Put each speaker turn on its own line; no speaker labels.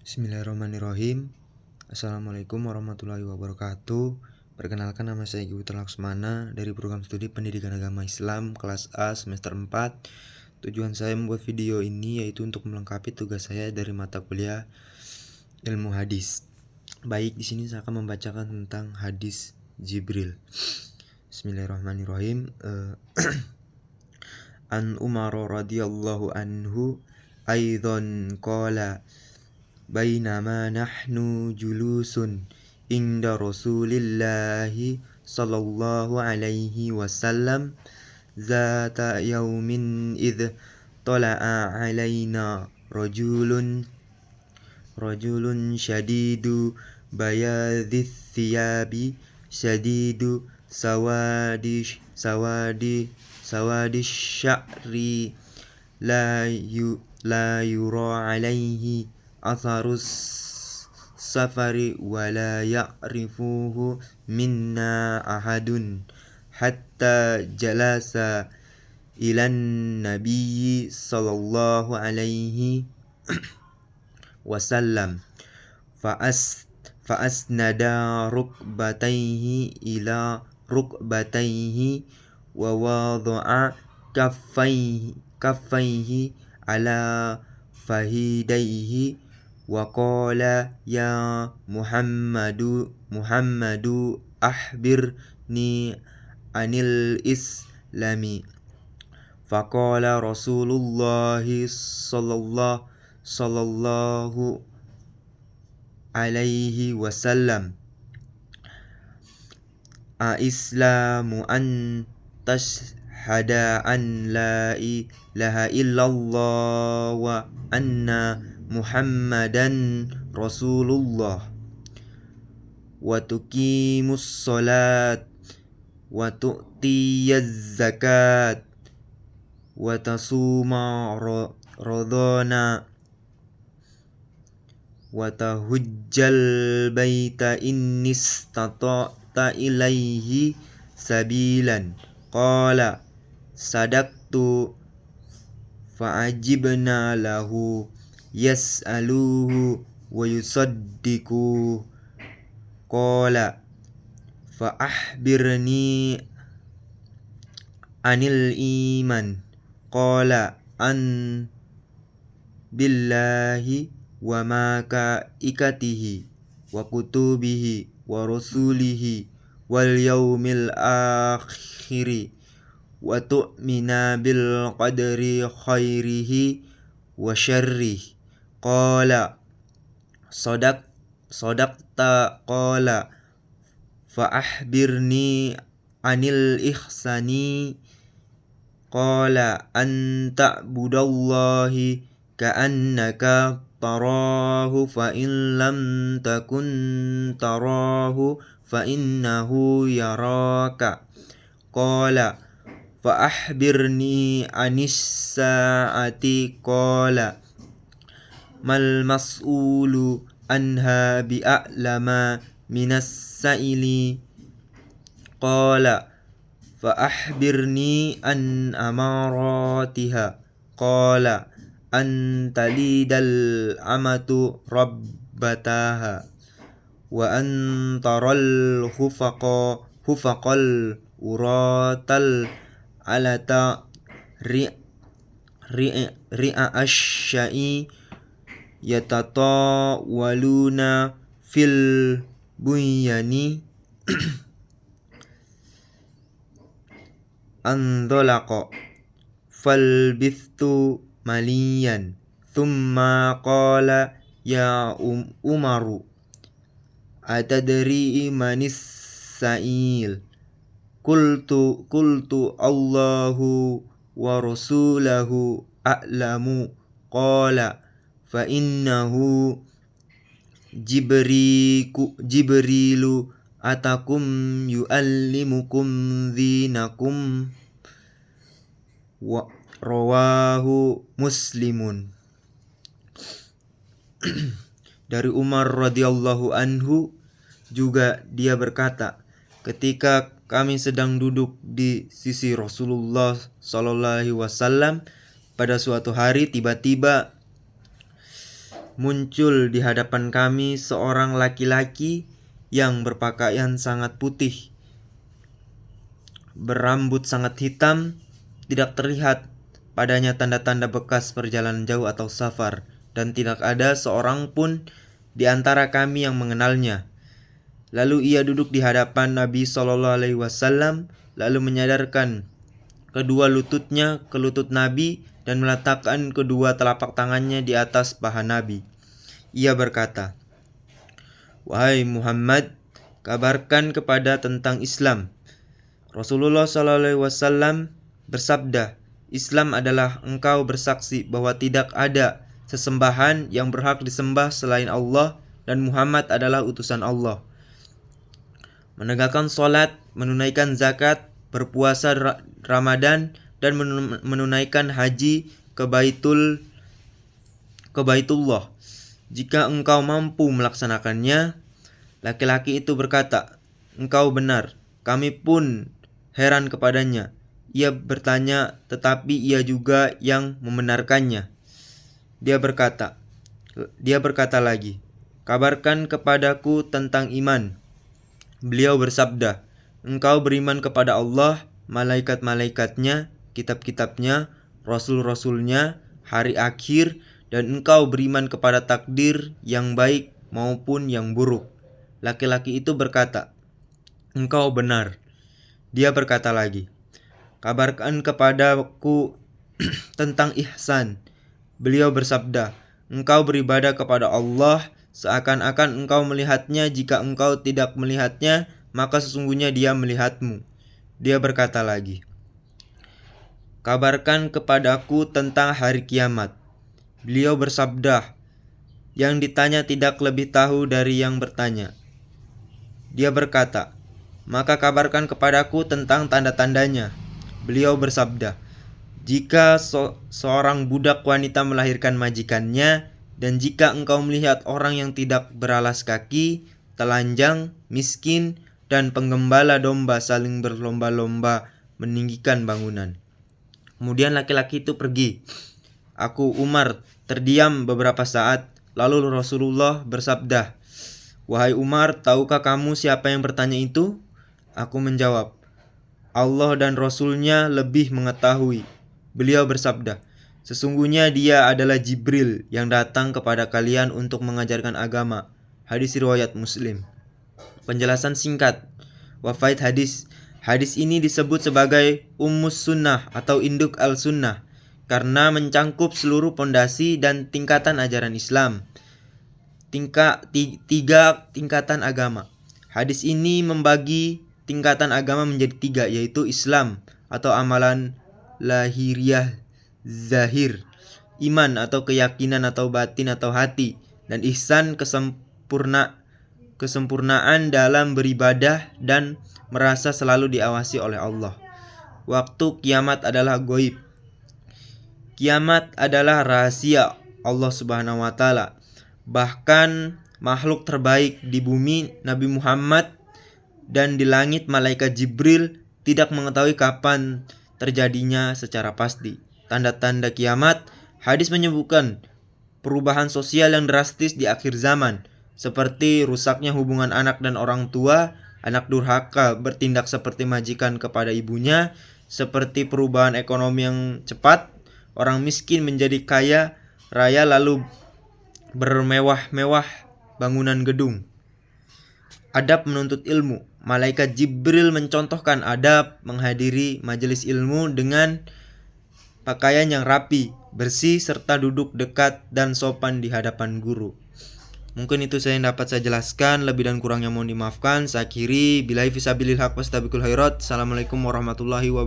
Bismillahirrahmanirrahim. Assalamualaikum warahmatullahi wabarakatuh. Perkenalkan, nama saya Ibu Laksmana dari program studi Pendidikan Agama Islam kelas A semester 4. Tujuan saya membuat video ini yaitu untuk melengkapi tugas saya dari mata kuliah ilmu hadis. Baik, di sini saya akan membacakan tentang hadis Jibril. Bismillahirrahmanirrahim. An Umar radhiyallahu anhu aidan qala bainama nahnu julusun inda Rasulillahi sallallahu alaihi wasallam zata yaumin idh tala'a alaina rajulun syadidu bayadhis thiyabi syadidu sawadi sya'ri la yura alaihi atharus safari wa la ya'rifuhu minna ahadun hatta jalasa ilan nabiyyi sallallahu alaihi wasallam fa'asnada rukbatayhi ila rukbatayhi wa wada'a kaffayhi ala fahidayhi wa qala ya Muhammadu akhbirni anil islami faqala Rasulullah sallallahu alaihi wasallam islamu an tashhada an la ilaha illallah wa anna Muhammadan Rasulullah wa tuqimus salat wa tu'tiyaz zakat wa tasuma radana wa tahujjal baita in istata'ta ilaihi sabilan qala sadaqtu fa'ajibna lahu yas'aluhu wa yusaddiqu qala fa akhbirni anil iman qala an billahi wa malaikatihi wa kutubihi wa rusulihi wal yaumil akhiri wa tu'mina bil qadri khairihi wa syarrihi qala sadaqta qala fa akhbirni anil ihsani qala an ta'budallahi ka'annaka tarahu fa in lam takun tarahu fa innahu yaraka qala fa akhbirni anis sa'ati qala mal mas'ulu anha bi'a'lama minas sa'ili qala fa akhbirni an amaratiha qala an talidal amatu rabbataha wa an taral hufaqal uratal alata ri'a asyai yatatawaluna fil bunyani andolaqa falbithtu maliyan thumma qala ya Umaru atadri manis sa'il qultu Allahu wa rasulahu a'lamu qala fa innahu Jibrilu atakum yu'allimukum dinakum wa rawahu Muslimun. Dari Umar radhiyallahu anhu juga dia berkata, ketika kami sedang duduk di sisi Rasulullah sallallahu alaihi wasallam pada suatu hari, tiba-tiba muncul di hadapan kami seorang laki-laki yang berpakaian sangat putih, berambut sangat hitam, tidak terlihat padanya tanda-tanda bekas perjalanan jauh atau safar, dan tidak ada seorang pun di antara kami yang mengenalnya. Lalu ia duduk di hadapan Nabi SAW, lalu menyadarkan kedua lututnya ke lutut Nabi dan meletakkan kedua telapak tangannya di atas paha Nabi. Ia berkata, "Wahai Muhammad, kabarkan kepada tentang Islam." Rasulullah SAW bersabda, "Islam adalah engkau bersaksi bahwa tidak ada sesembahan yang berhak disembah selain Allah dan Muhammad adalah utusan Allah. Menegakkan sholat, menunaikan zakat, berpuasa Ramadan, dan menunaikan haji ke Baitullah. Jika engkau mampu melaksanakannya." Laki-laki itu berkata, "Engkau benar, kami pun heran kepadanya." Ia bertanya, tetapi ia juga yang membenarkannya. Dia berkata lagi, "Kabarkan kepadaku tentang iman." Beliau bersabda, "Engkau beriman kepada Allah, malaikat-malaikatnya, kitab-kitabnya, rasul-rasulnya, hari akhir, dan engkau beriman kepada takdir yang baik maupun yang buruk." Laki-laki itu berkata, "Engkau benar." Dia berkata lagi, "Kabarkan kepadaku tentang ihsan." Beliau bersabda, "Engkau beribadah kepada Allah seakan-akan engkau melihatnya. Jika engkau tidak melihatnya, maka sesungguhnya Dia melihatmu." Dia berkata lagi, "Kabarkan kepadaku tentang hari kiamat." Beliau bersabda, "Yang ditanya tidak lebih tahu dari yang bertanya." Dia berkata, "Maka kabarkan kepadaku tentang tanda-tandanya." Beliau bersabda, "Jika seorang budak wanita melahirkan majikannya, dan jika engkau melihat orang yang tidak beralas kaki, telanjang, miskin, dan penggembala domba saling berlomba-lomba meninggikan bangunan." Kemudian laki-laki itu pergi. Aku, Umar, terdiam beberapa saat. Lalu Rasulullah bersabda, "Wahai Umar, tahukah kamu siapa yang bertanya itu?" Aku menjawab, "Allah dan Rasulnya lebih mengetahui." Beliau bersabda, "Sesungguhnya dia adalah Jibril yang datang kepada kalian untuk mengajarkan agama." Hadis riwayat Muslim. Penjelasan singkat. Wafaid hadis. Hadis ini disebut sebagai Ummus Sunnah atau induk al-Sunnah karena mencangkup seluruh pondasi dan tingkatan ajaran Islam. Tiga tingkatan agama. Hadis ini membagi tingkatan agama menjadi tiga, yaitu Islam atau amalan lahiriah zahir, iman atau keyakinan atau batin atau hati, dan ihsan kesempurnaan dalam beribadah dan merasa selalu diawasi oleh Allah. Waktu kiamat adalah gaib. Kiamat adalah rahasia Allah Subhanahu wa taala. Bahkan makhluk terbaik di bumi, Nabi Muhammad, dan di langit malaikat Jibril tidak mengetahui kapan terjadinya secara pasti. Tanda-tanda kiamat. Hadis menyebutkan perubahan sosial yang drastis di akhir zaman, seperti rusaknya hubungan anak dan orang tua, anak durhaka bertindak seperti majikan kepada ibunya, seperti perubahan ekonomi yang cepat, orang miskin menjadi kaya raya lalu bermewah-mewah bangunan gedung. Adab menuntut ilmu. Malaikat Jibril mencontohkan adab menghadiri majelis ilmu dengan pakaian yang rapi, bersih, serta duduk dekat dan sopan di hadapan guru. Mungkin itu saya yang dapat saya jelaskan. Lebih dan kurangnya mohon dimaafkan. Saya akhiri. Billahi fisabilil haq wastabiqul khairat. Assalamualaikum warahmatullahi wabarakatuh.